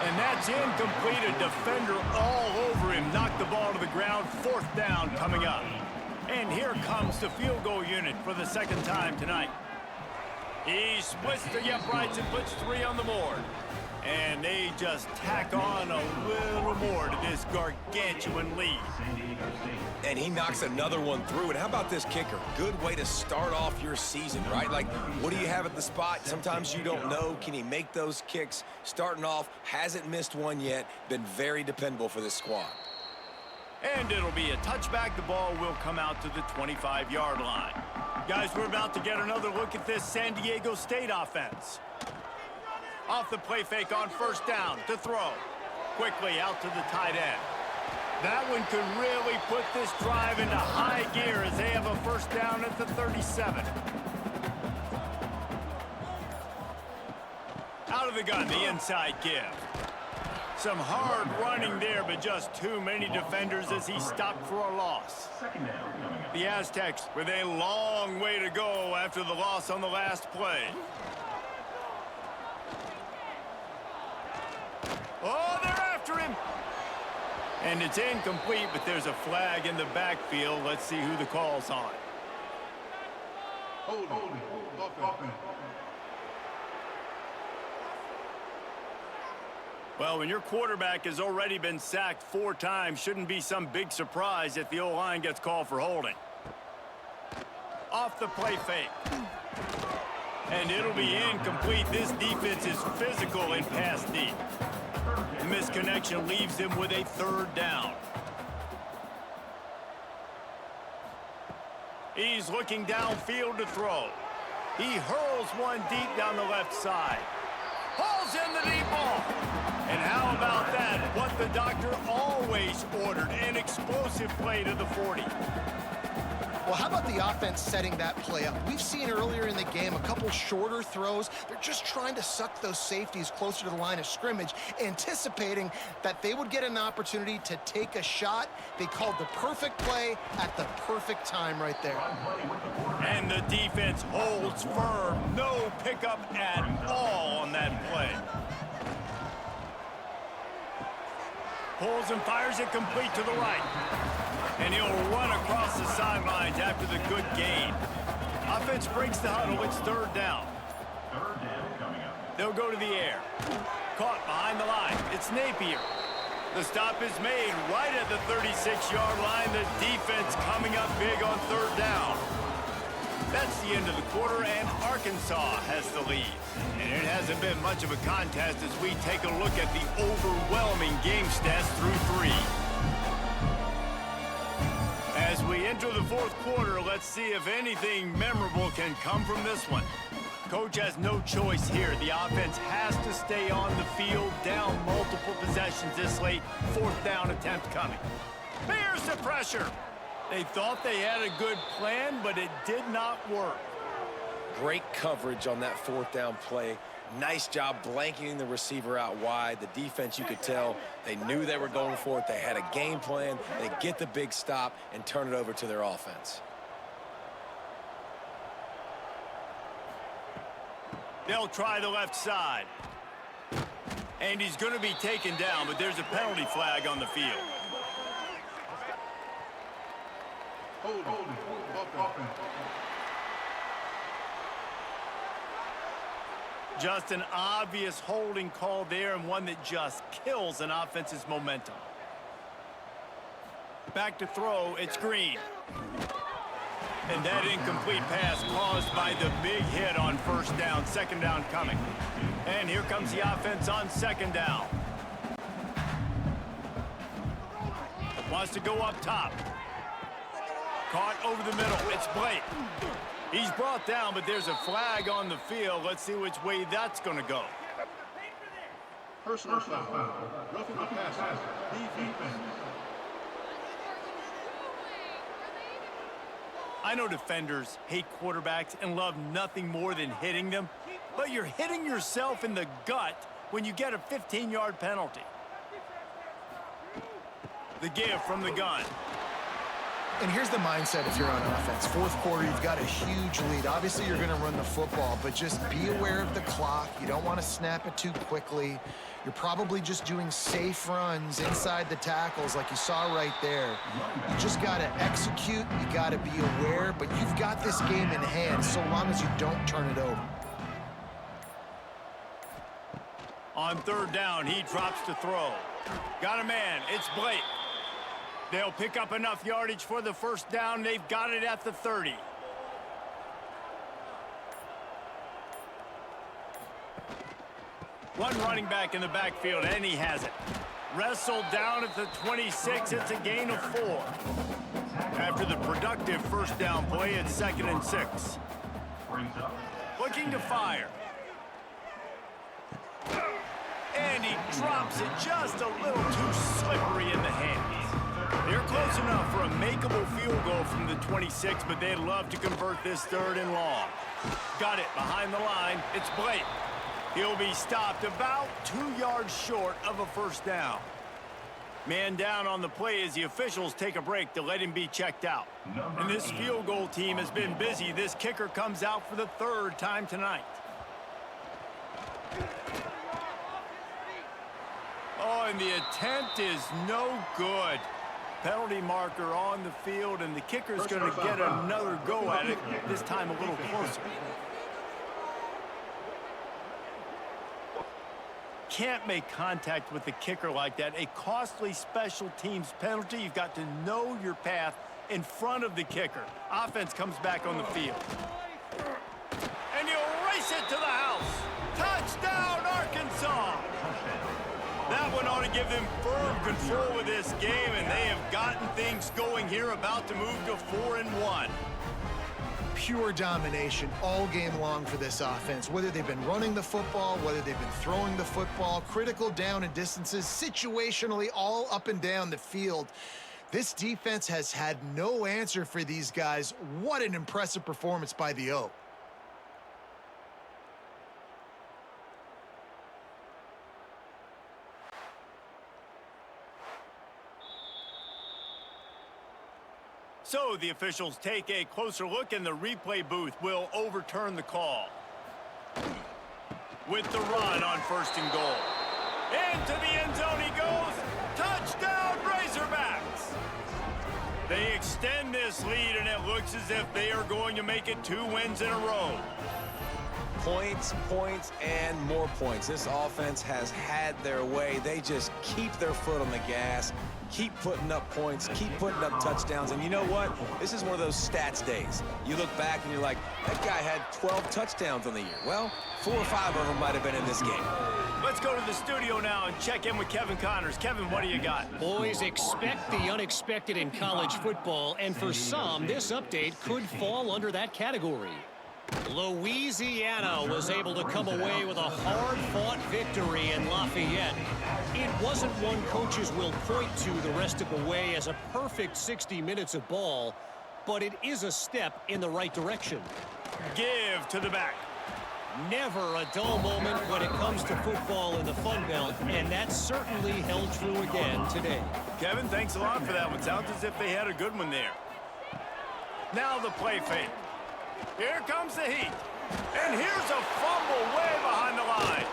And that's incomplete. A defender all over him. Knocked the ball to the ground. 4th down coming up. And here comes the field goal unit for the 2nd time tonight. He splits the uprights and puts 3 on the board. And they just tack on a little more to this gargantuan lead. And he knocks another one through. And how about this kicker? Good way to start off your season, right? Like, what do you have at the spot? Sometimes you don't know. Can he make those kicks? Starting off, hasn't missed one yet. Been very dependable for this squad. And it'll be a touchback. The ball will come out to the 25-yard line. Guys, we're about to get another look at this San Diego State offense. Off the play fake on first down to throw. Quickly out to the tight end. That one could really put this drive into high gear as they have a first down at the 37. Out of the gun, the inside give. Some hard running there, but just too many defenders as he stopped for a loss. Second down coming up. The Aztecs with a long way to go after the loss on the last play. Oh, they're after him. And it's incomplete, but there's a flag in the backfield. Let's see who the call's on. Hold it. Offense. Well, when your quarterback has already been sacked 4 times, shouldn't be some big surprise if the O-line gets called for holding. Off the play fake. And it'll be incomplete. This defense is physical in pass deep. The misconnection leaves them with a third down. He's looking downfield to throw. He hurls one deep down the left side. Hauls in the deep ball. And how about that? What the doctor always ordered, an explosive play to the 40. Well, how about the offense setting that play up? We've seen earlier in the game a couple shorter throws. They're just trying to suck those safeties closer to the line of scrimmage, anticipating that they would get an opportunity to take a shot. They called the perfect play at the perfect time right there. And the defense holds firm. No pickup at all on that play. Pulls and fires it complete to the right. And he'll run across the sidelines after the good gain. Offense breaks the huddle. It's third down. Third down coming up. They'll go to the air. Caught behind the line. It's Napier. The stop is made right at the 36-yard line. The defense coming up big on third down. That's the end of the quarter, and Arkansas has the lead. And it hasn't been much of a contest as we take a look at the overwhelming game stats through 3. As we enter the fourth quarter, let's see if anything memorable can come from this one. Coach has no choice here. The offense has to stay on the field, down multiple possessions this late. Fourth down attempt coming. Here's the pressure. They thought they had a good plan, but it did not work. Great coverage on that fourth down play. Nice job blanketing the receiver out wide. The defense, you could tell, they knew they were going for it. They had a game plan. They get the big stop and turn it over to their offense. They'll try the left side. And he's going to be taken down, but there's a penalty flag on the field. Hold it. Offense. Just an obvious holding call there, and one that just kills an offense's momentum. Back to throw, it's Green. And that incomplete pass caused by the big hit on first down. Second down coming. And here comes the offense on second down. Wants to go up top. Caught over the middle. It's Blake. He's brought down, but there's a flag on the field. Let's see which way that's going to go. Personal foul. Roughing the passer. Defense. I know defenders hate quarterbacks and love nothing more than hitting them, but you're hitting yourself in the gut when you get a 15-yard penalty. The give from the gun. And here's the mindset if you're on offense. Fourth quarter, you've got a huge lead. Obviously, you're going to run the football, but just be aware of the clock. You don't want to snap it too quickly. You're probably just doing safe runs inside the tackles like you saw right there. You just got to execute. You got to be aware, but you've got this game in hand so long as you don't turn it over. On third down, he drops to throw. Got a man. It's Blake. They'll pick up enough yardage for the first down. They've got it at the 30. One running back in the backfield, and he has it. Wrestled down at the 26. It's a gain of 4. After the productive first down play, it's 2nd and 6. Brings up Looking to fire. And he drops it just a little too slippery in the hands. They're close enough for a makeable field goal from the 26, but they'd love to convert this 3rd and long. Got it behind the line. It's Blake. He'll be stopped about 2 yards short of a first down. Man down on the play as the officials take a break to let him be checked out. And this field goal team has been busy. This kicker comes out for the 3rd time tonight. Oh, and the attempt is no good. Penalty marker on the field, and the kicker's going to get another go at it, this time a little closer. Can't make contact with the kicker like that. A costly special teams penalty. You've got to know your path in front of the kicker. Offense comes back on the field. And he'll race it to the house. Touchdown, Arkansas! That one ought to give them firm control of this game, and they have gotten things going here, about to move to 4-1. Pure domination all game long for this offense. Whether they've been running the football, whether they've been throwing the football, critical down and distances, situationally all up and down the field. This defense has had no answer for these guys. What an impressive performance by the O. So the officials take a closer look, and the replay booth will overturn the call. With the run on 1st and goal. Into the end zone he goes. Touchdown, Razorbacks! They extend this lead, and it looks as if they are going to make it 2 wins in a row. Points, points, and more points. This offense has had their way. They just keep their foot on the gas, keep putting up points, keep putting up touchdowns. And you know what? This is one of those stats days. You look back and you're like, that guy had 12 touchdowns on the year. Well, 4 or 5 of them might have been in this game. Let's go to the studio now and check in with Kevin Connors. Kevin, what do you got? Boys, expect the unexpected in college football, and for some, this update could fall under that category. Louisiana was able to come away with a hard-fought victory in Lafayette. It wasn't one coaches will point to the rest of the way as a perfect 60 minutes of ball, but it is a step in the right direction. Give to the back. Never a dull moment when it comes to football in the Fun Belt, and that certainly held true again today. Kevin, thanks a lot for that one. Sounds as if they had a good one there. Now the play fake. Here comes the heat. And here's a fumble way behind the line.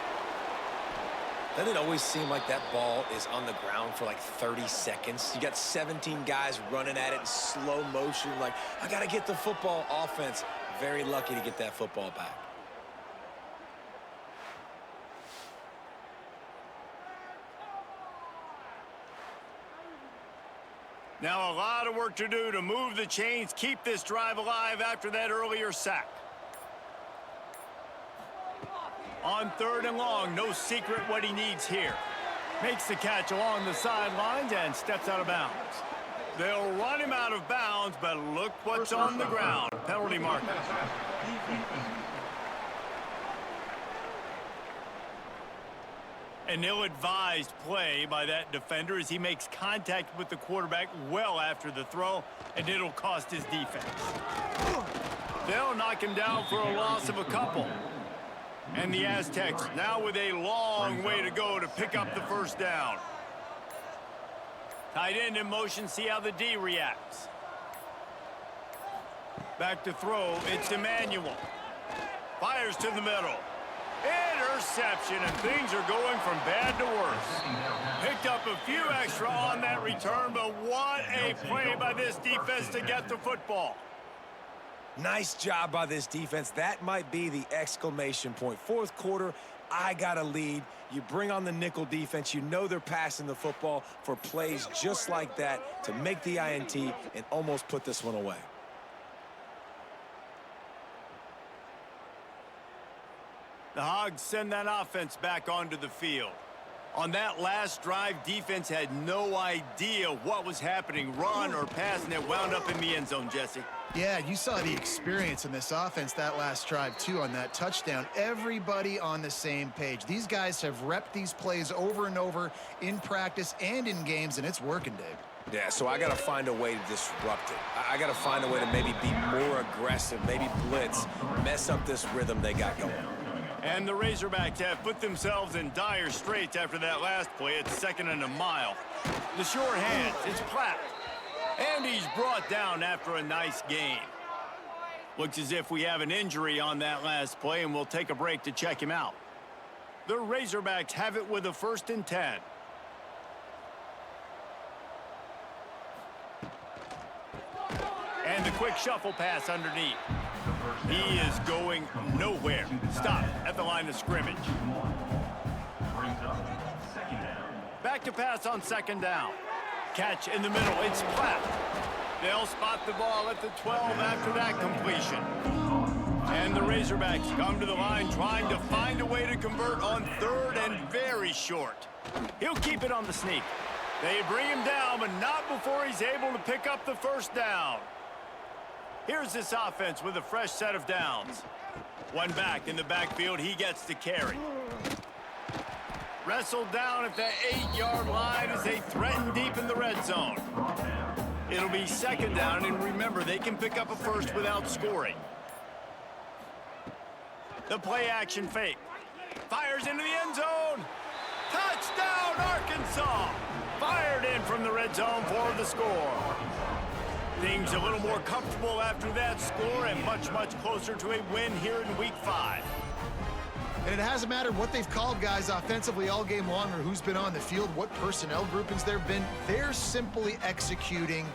Doesn't it always seem like that ball is on the ground for like 30 seconds? You got 17 guys running at it in slow motion. Like, I got to get the football. Offense, very lucky to get that football back. Now a lot of work to do to move the chains, keep this drive alive after that earlier sack. On 3rd and long, no secret what he needs here. Makes the catch along the sidelines and steps out of bounds. They'll run him out of bounds, but look what's on the ground. Penalty marker. An ill-advised play by that defender as he makes contact with the quarterback well after the throw, and it'll cost his defense. They'll knock him down for a loss of a couple. And the Aztecs now with a long way to go to pick up the first down. Tight end in motion, see how the D reacts. Back to throw, it's Emmanuel. Fires to the middle. Interception, and things are going from bad to worse. Picked up a few extra on that return, but what a play by this defense to get the football. Nice job by this defense. That might be the exclamation point. 4th quarter, I got a lead. You bring on the nickel defense. You know they're passing the football for plays just like that to make the INT and almost put this one away. The Hogs send that offense back onto the field. On that last drive, defense had no idea what was happening, run or pass, and it wound up in the end zone, Jesse. Yeah, you saw the experience in this offense that last drive, too, on that touchdown. Everybody on the same page. These guys have repped these plays over and over in practice and in games, and it's working, Dave. Yeah, so I got to find a way to disrupt it. I got to find a way to maybe be more aggressive, maybe blitz, mess up this rhythm they got going. And the Razorbacks have put themselves in dire straits after that last play. It's 2nd and a mile. The sure hands, it's Platt. And he's brought down after a nice gain. Looks as if we have an injury on that last play, and we'll take a break to check him out. The Razorbacks have it with a 1st and 10. And the quick shuffle pass underneath. He is going nowhere. Stop at the line of scrimmage. Brings up 2nd down. Back to pass on 2nd down. Catch in the middle. It's Platt. They'll spot the ball at the 12 after that completion. And the Razorbacks come to the line trying to find a way to convert on 3rd and very short. He'll keep it on the sneak. They bring him down, but not before he's able to pick up the 1st down. Here's this offense with a fresh set of downs. One back in the backfield, he gets to carry. Wrestled down at the 8-yard line as they threaten deep in the red zone. It'll be 2nd down, and remember, they can pick up a 1st without scoring. The play action fake. Fires into the end zone. Touchdown, Arkansas! Fired in from the red zone for the score. Things a little more comfortable after that score and much, much closer to a win here in Week 5. And it hasn't mattered what they've called guys offensively all game long or who's been on the field, what personnel groupings there have been. They're simply executing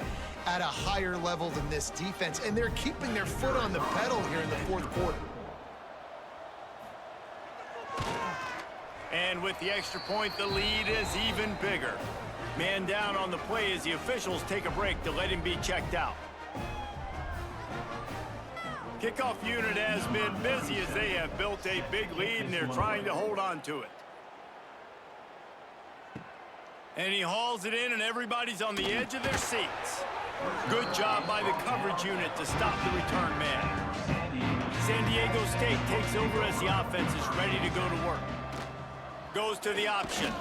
at a higher level than this defense, and they're keeping their foot on the pedal here in the 4th quarter. And with the extra point, the lead is even bigger. Man down on the play as the officials take a break to let him be checked out. Kickoff unit has been busy as they have built a big lead and they're trying to hold on to it. And he hauls it in and everybody's on the edge of their seats. Good job by the coverage unit to stop the return man. San Diego State takes over as the offense is ready to go to work. Goes to the option.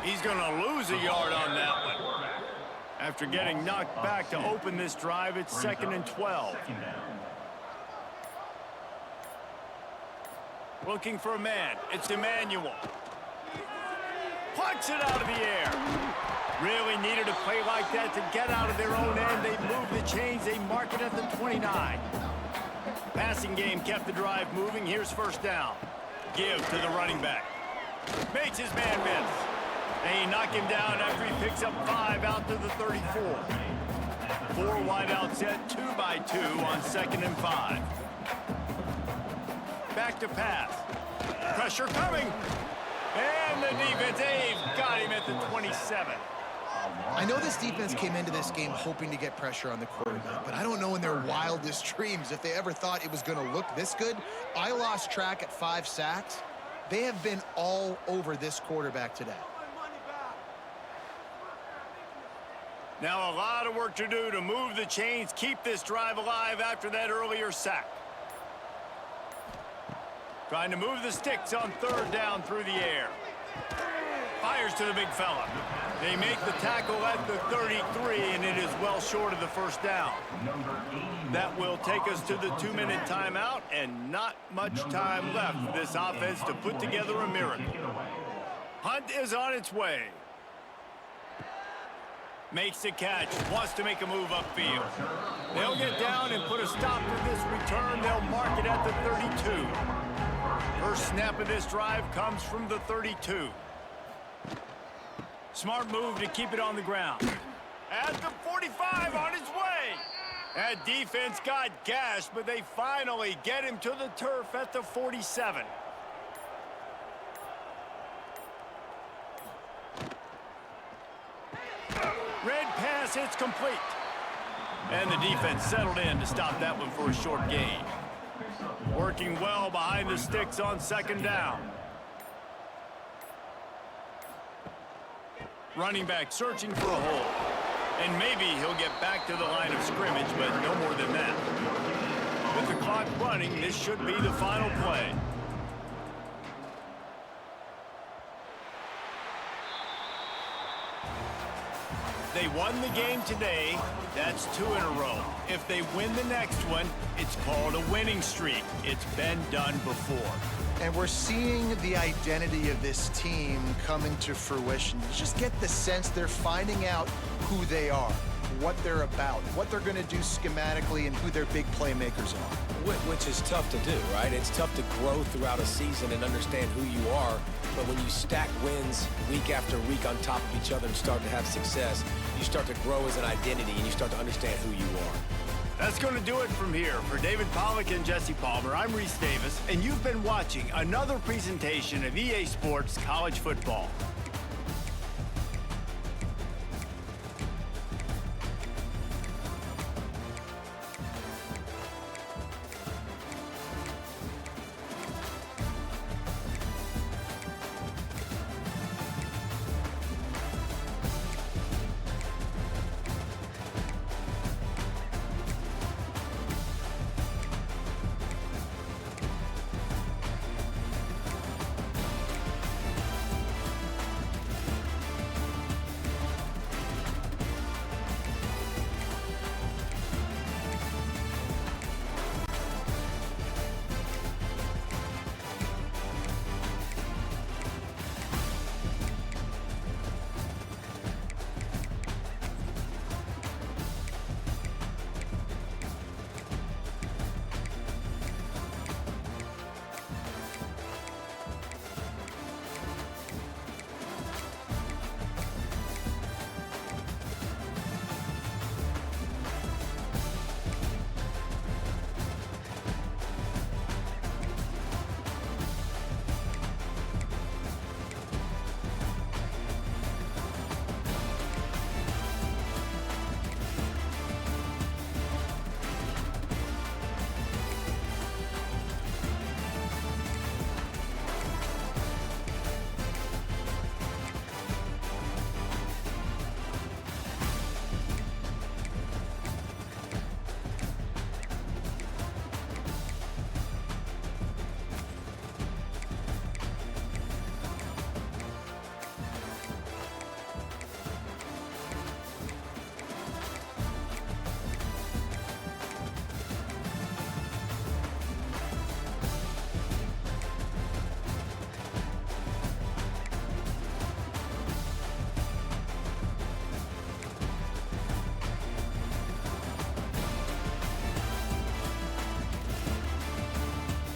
He's going to lose a yard on that one. After getting knocked back to open this drive, it's 2nd and 12. Looking for a man. It's Emmanuel. Plucks it out of the air. Really needed a play like that to get out of their own end. They move the chains. They mark it at the 29. Passing game kept the drive moving. Here's 1st down. Give to the running back. Makes his man miss. They knock him down after he picks up 5 out to the 34. 4 wide out set, 2 by 2 on 2nd and 5. Back to pass. Pressure coming. And the defense, they've got him at the 27. I know this defense came into this game hoping to get pressure on the quarterback, but I don't know in their wildest dreams if they ever thought it was going to look this good. I lost track at 5 sacks. They have been all over this quarterback today. Now a lot of work to do to move the chains, keep this drive alive after that earlier sack. Trying to move the sticks on 3rd down through the air. Fires to the big fella. They make the tackle at the 33, and it is well short of the 1st down. That will take us to the 2-minute timeout, and not much time left for this offense to put together a miracle. Hunt is on its way. Makes the catch, wants to make a move upfield. They'll get down and put a stop to this return. They'll mark it at the 32. First snap of this drive comes from the 32. Smart move to keep it on the ground. At the 45 on his way. That defense got gashed, but they finally get him to the turf at the 47. Red pass, it's complete. And the defense settled in to stop that one for a short gain. Working well behind the sticks on 2nd down. Running back searching for a hole. And maybe he'll get back to the line of scrimmage, but no more than that. With the clock running, this should be the final play. They won the game today. That's 2 in a row. If they win the next one, it's called a winning streak. It's been done before. And we're seeing the identity of this team coming to fruition. You just get the sense they're finding out who they are, what they're about, what they're going to do schematically, and who their big playmakers are. Which is tough to do, right? It's tough to grow throughout a season and understand who you are. But when you stack wins week after week on top of each other and start to have success, you start to grow as an identity and you start to understand who you are. That's going to do it from here. For David Pollack and Jesse Palmer, I'm Reese Davis, and you've been watching another presentation of EA Sports College Football.